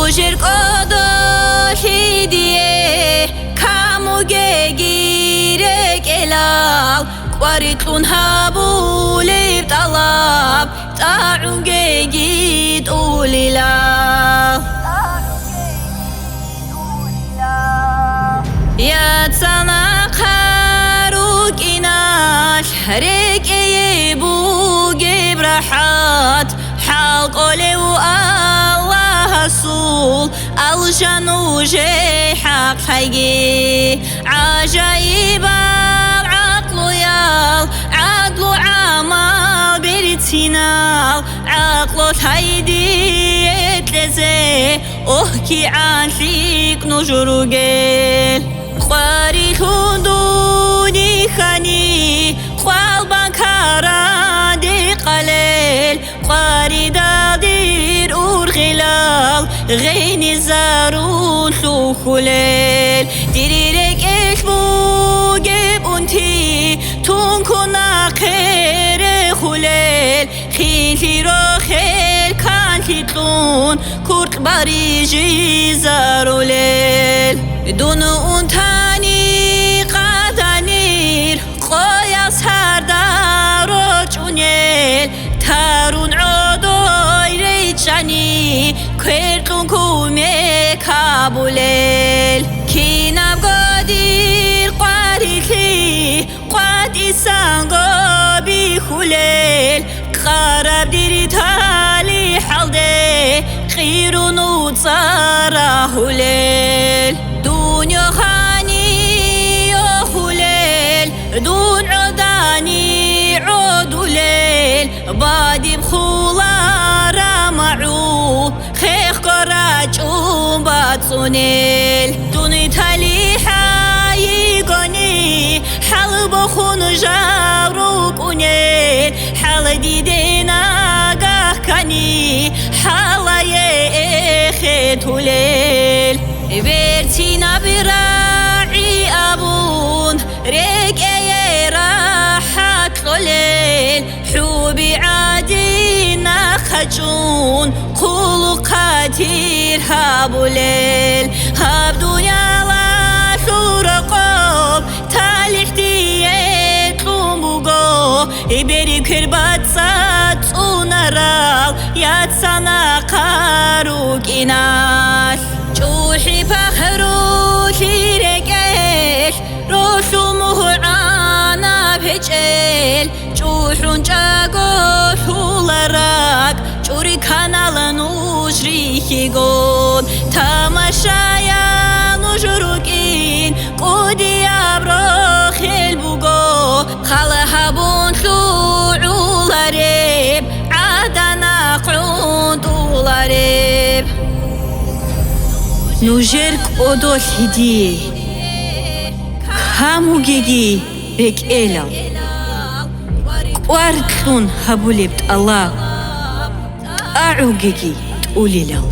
Nujer kodo hidiye kamuge girek elal Qaritlun habulib talab ta'unge git ulilal Yatsana qaruk inash Rekeye bu gebrahat Halq olev Allah hasul Alşanu haq haygi Acayib al-aqlu yal Aqlu amal beritinal Aqlu haydi etleze Oh ki anlik nujuru gel Qari hunduni khani Qal bankara di qalel Qari dadir urgilal Ghini zarun sukhulel Dirirek eşbu geb unti Tunkuna khere khulel Khili rokhel kan titlun Kurt bariji zarulel Dunu untani qadanir Qoyas hardar oçunel Tarun odoy reychani Kwertun kume kabulel Kinab godir qarikli Qadi sango bi khulel Qarab diri tali halde Qirun utsara hulel Dunya khani yo hulel Dun udani udulel Badim khulara ma'u Khekh korachum batsunel Duni tali hayigoni Halbo khun jaruk unel Hal didena gahkani Halaye ekhetulel Vertina bira'i abun Rekeye rahat lolel Hubi adina khachun Kulu qatir habulel Hab dunyala shuraqob Talihtiye tlumugo Iberi kirbatsat unaral Yatsana qaruk inash Çuhi pahru şirekeş Roşumuhu ana peçel Çuhun çagoş olarak Çuri kanalın uçrihi gon Tamaşaya nujrukin Kudiya brokhel bugo Khalhabun şuularib Adana quntularib Nujer kodo hidiye Kamugegi bek elal Qaritlun habulibt Allah A'ugegi ulilal